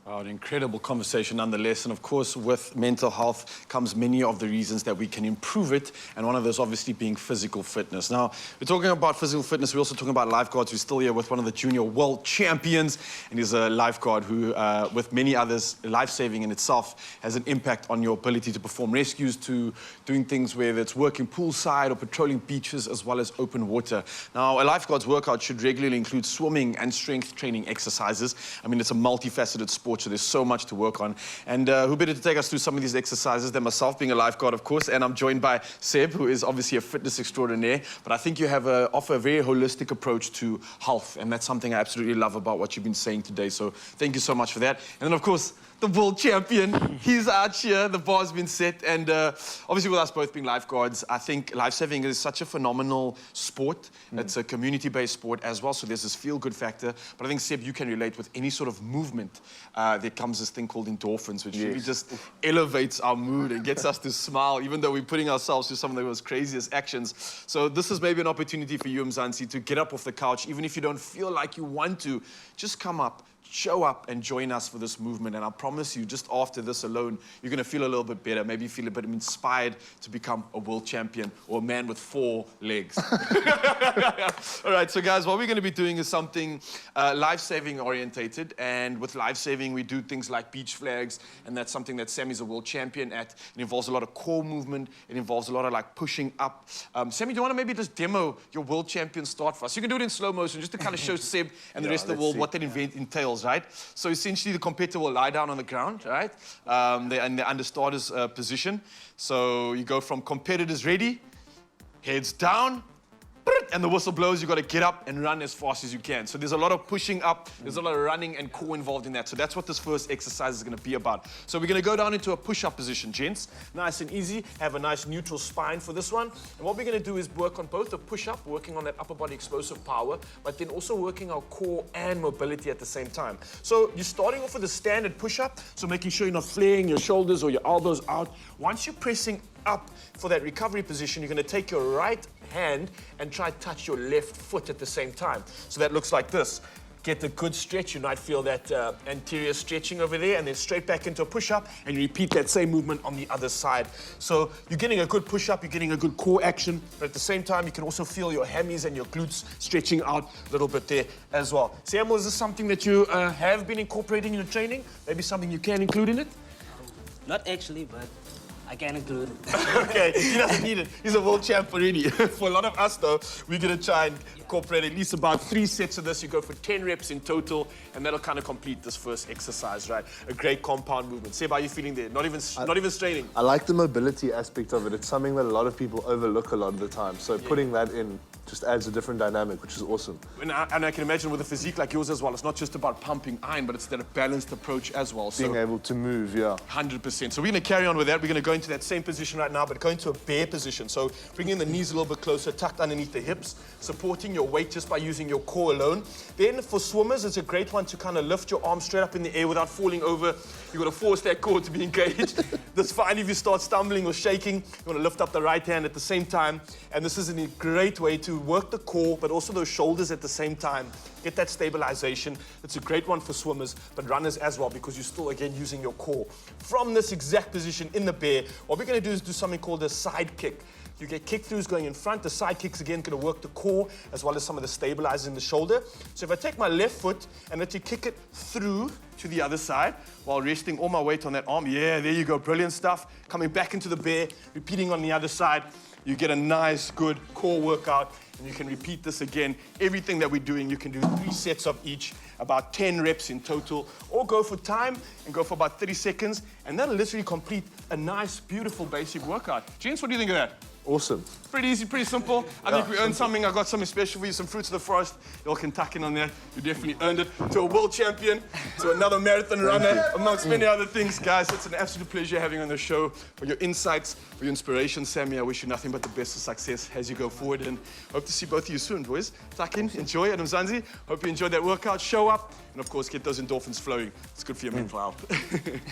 An incredible conversation nonetheless, and of course with mental health comes many of the reasons that we can improve it, and one of those obviously being physical fitness. Now, we're talking about physical fitness, we're also talking about lifeguards who's still here with one of the junior world champions, and he's a lifeguard who, with many others, life-saving in itself has an impact on your ability to perform rescues, to doing things whether it's working poolside or patrolling beaches as well as open water. Now, a lifeguard's workout should regularly include swimming and strength training exercises. I mean, it's a multifaceted sport, so there's so much to work on. And who better to take us through some of these exercises than myself, being a lifeguard, of course, and I'm joined by Seb, who is obviously a fitness extraordinaire, but I think you have offer a very holistic approach to health, and that's something I absolutely love about what you've been saying today, so thank you so much for that. And then, of course, the world champion, he's out here, the bar's been set, and obviously with us both being lifeguards, I think lifesaving is such a phenomenal sport. It's a community-based sport as well, so there's this feel-good factor, but I think, Seb, you can relate with any sort of movement. There comes this thing called endorphins, which really just elevates our mood and gets us to smile, even though we're putting ourselves through some of the most craziest actions. So this is maybe an opportunity for you, Mzansi, to get up off the couch, even if you don't feel like you want to, just come up, show up and join us for this movement, and I promise you, just after this alone, you're going to feel a little bit better, maybe feel a bit inspired to become a world champion or a man with 4 legs. All right, so guys, what we're going to be doing is something life-saving orientated, and with life-saving, we do things like beach flags, and that's something that Sammy's a world champion at. It involves a lot of core movement. It involves a lot of like pushing up. Sammy, do you want to maybe just demo your world champion start for us? You can do it in slow motion, just to kind of show Seb and the rest of the world what that event entails, right? So essentially the competitor will lie down on the ground, right? They're under starter's position. So you go from competitors ready, heads down, and the whistle blows, you've got to get up and run as fast as you can. So there's a lot of pushing up, there's a lot of running and core involved in that. So that's what this first exercise is going to be about. So we're going to go down into a push-up position, gents. Nice and easy, have a nice neutral spine for this one. And what we're going to do is work on both the push-up, working on that upper body explosive power, but then also working our core and mobility at the same time. So you're starting off with a standard push-up, so making sure you're not flaring your shoulders or your elbows out. Once you're pressing up for that recovery position, you're going to take your right hand and try to touch your left foot at the same time. So that looks like this. Get a good stretch. You might feel that anterior stretching over there, and then straight back into a push-up, and you repeat that same movement on the other side. So you're getting a good push-up, you're getting a good core action, but at the same time, you can also feel your hammies and your glutes stretching out a little bit there as well. Sam, is this something that you have been incorporating in your training? Maybe something you can include in it? Not actually, but I can include it. Okay, he doesn't need it. He's a world champ already. For a lot of us, though, we're going to try and incorporate at least about 3 sets of this. You go for 10 reps in total, and that'll kind of complete this first exercise, right? A great compound movement. Seb, how are you feeling there? Not even straining. I like the mobility aspect of it. It's something that a lot of people overlook a lot of the time. So putting that in just adds a different dynamic, which is awesome. And I can imagine with a physique like yours as well, it's not just about pumping iron, but it's that balanced approach as well. Being able to move, yeah. 100%. So we're going to carry on with that. We're going to go into that same position right now, but go into a bear position. So bringing the knees a little bit closer, tucked underneath the hips, supporting your weight just by using your core alone. Then for swimmers, it's a great one to kind of lift your arms straight up in the air without falling over. You've got to force that core to be engaged. That's fine if you start stumbling or shaking. You want to lift up the right hand at the same time. And this is a great way to work the core, but also those shoulders at the same time. Get that stabilization. It's a great one for swimmers, but runners as well, because you're still, again, using your core. From this exact position in the bear, what we're going to do is do something called a side kick. You get kick-throughs going in front. The side kicks, again, going to work the core as well as some of the stabilizers in the shoulder. So if I take my left foot and let you kick it through to the other side while resting all my weight on that arm. Yeah, there you go. Brilliant stuff. Coming back into the bear, repeating on the other side. You get a nice, good core workout, and you can repeat this again. Everything that we're doing, you can do 3 sets of each, about 10 reps in total, or go for time and go for about 30 seconds, and that'll literally complete a nice, beautiful basic workout. Gents, what do you think of that? Awesome. Pretty easy, pretty simple. I think we earned something. I got something special for you, some fruits of the forest. Y'all can tuck in on that. You definitely earned it. To a world champion, to another marathon runner, amongst many other things. Guys, it's an absolute pleasure having you on the show. For your insights, for your inspiration, Sammy, I wish you nothing but the best of success as you go forward, and hope to see both of you soon, boys. Tuck in, enjoy, Adam Zanzi. Hope you enjoyed that workout. Show up, and of course, get those endorphins flowing. It's good for your mental health.